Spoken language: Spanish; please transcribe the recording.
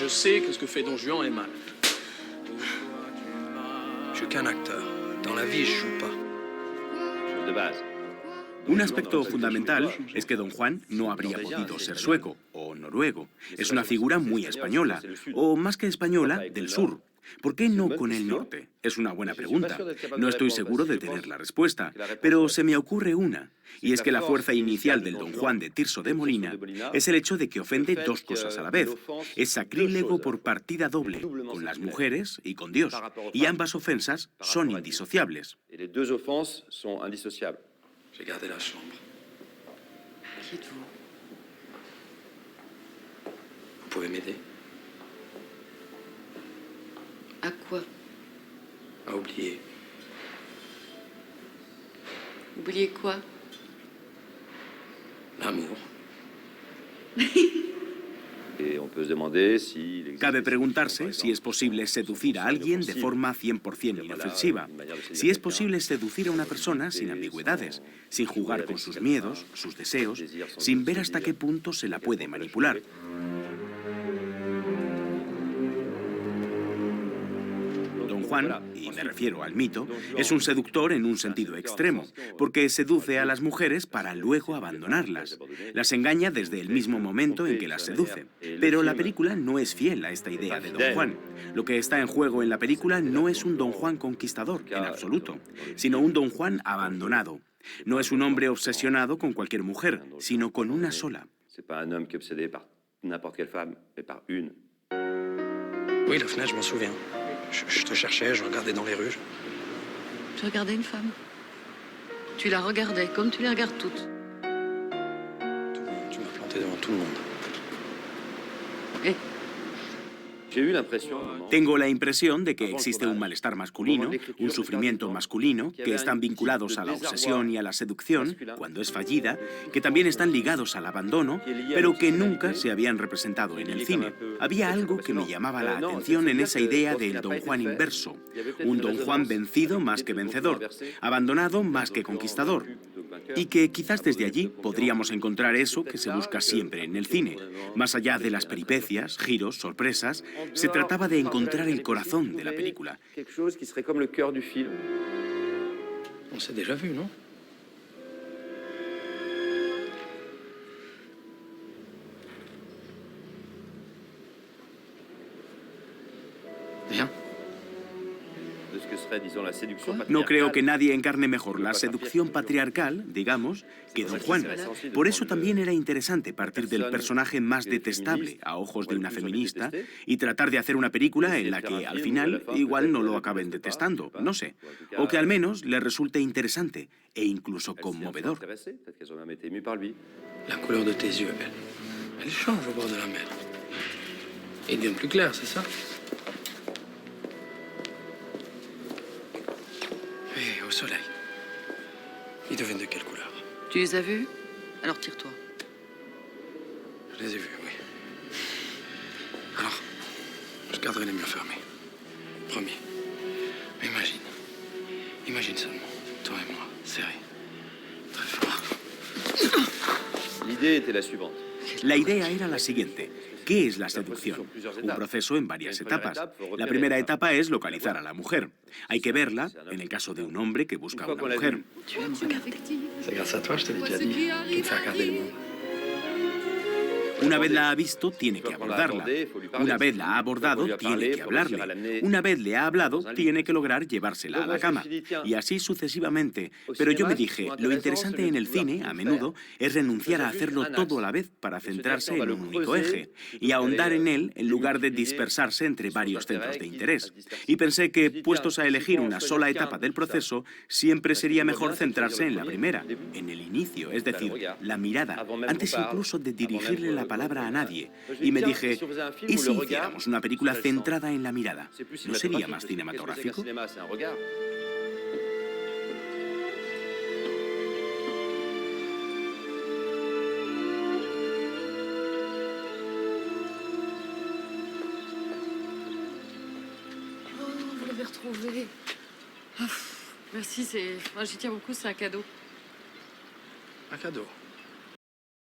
Je sais que ce que fait Don Juan est mal. Je suis qu'un acteur. Dans la vie, je joue pas. De base. Un aspecto fundamental es que Don Juan no habría podido ser sueco o noruego. Es una figura muy española, o más que española, del sur. ¿Por qué no con el norte? Es una buena pregunta. No estoy seguro de tener la respuesta, pero se me ocurre una, y es que la fuerza inicial del Don Juan de Tirso de Molina es el hecho de que ofende dos cosas a la vez. Es sacrílego por partida doble, con las mujeres y con Dios, y ambas ofensas son indisociables. Les deux offenses sont indissociables. J'ai gardé la chambre. Qui êtes-vous? Vous pouvez m'aider À quoi? à oublier. Oubliez quoi? L'amour. Et on peut se demander si Cabe preguntarse si es posible seducir a alguien de forma 100% inofensiva, si es posible seducir a una persona sin ambigüedades, sin jugar con sus miedos, sus deseos, sin ver hasta qué punto se la puede manipular. Don Juan, y me refiero al mito, es un seductor en un sentido extremo, porque seduce a las mujeres para luego abandonarlas. Las engaña desde el mismo momento en que las seduce. Pero la película no es fiel a esta idea de Don Juan. Lo que está en juego en la película no es un Don Juan conquistador, en absoluto, sino un Don Juan abandonado. No es un hombre obsesionado con cualquier mujer, sino con una sola. c'est pas un homme qui est obsédé par n'importe quelle femme, mais par une. Oui, la fenêtre, je m'en souviens. Je te cherchais, je regardais dans les rues. Tu regardais une femme. Tu la regardais comme tu les regardes toutes. Tu m'as planté devant tout le monde. Et J'ai eu l'impression, à un moment, Tengo la impresión de que existe un malestar masculino, un sufrimiento masculino, que están vinculados a la obsesión y a la seducción, cuando es fallida, que también están ligados al abandono, pero que nunca se habían representado en el cine. Había algo que me llamaba la atención en esa idea del Don Juan inverso, un Don Juan vencido más que vencedor, abandonado más que conquistador, y que quizás desde allí podríamos encontrar eso que se busca siempre en el cine. Más allá de las peripecias, giros, sorpresas, se trataba de encontrar el corazón de la película. quelque chose qui serait comme le cœur du film. On s'est déjà vu, non? Bien. De ce que serait, disons, la séduction No creo que patriarcale. nadie encarne mejor la seducción patriarcal, digamos, que Don Juan. Por eso también era interesante partir del personaje más detestable a ojos de una feminista y tratar de hacer una película en la que al final igual no lo acaben detestando, no sé, o que al menos le resulte interesante e incluso Elle s'est un peu conmovedor. intéressée, peut-être qu'elles ont même été émues par lui. La couleur de tes yeux, elle change au bord de la mer. Ils deviennent plus clairs, c'est ça? Et au soleil. Ils deviennent de quelle couleur? tu les as vus? Alors tire-toi. Je les ai vus, oui. Alors, je garderai les murs fermés. Promis. Mais imagine. Imagine seulement, toi et moi, serrés. Très fort. L'idée était la suivante. La idea era la siguiente. ¿Qué es la seducción? Un proceso en varias etapas. La primera etapa es localizar a la mujer. Hay que verla, en el caso de un hombre que busca a una mujer. Tu aimes regarder. C'est grâce à toi, je te l'ai déjà dit, qui me fait regarder le monde. Una vez la ha visto, tiene que abordarla. Una vez la ha abordado, tiene que hablarle. Una vez le ha hablado, tiene que lograr llevársela a la cama. Y así sucesivamente. Pero yo me dije, lo interesante en el cine, a menudo, es renunciar a hacerlo todo a la vez para centrarse en un único eje y ahondar en él en lugar de dispersarse entre varios centros de interés. Y pensé que, puestos a elegir una sola etapa del proceso, siempre sería mejor centrarse en la primera, en el inicio, es decir, la mirada, antes incluso de dirigirle la palabra a nadie. Y me dije, ¿y si hiciéramos una película centrada en la mirada? ¿No sería más cinematográfico? Oh, vous l'avez retrouvé. Ah, merci, c'est. Moi, j'y tiens beaucoup, c'est un cadeau. Un cadeau.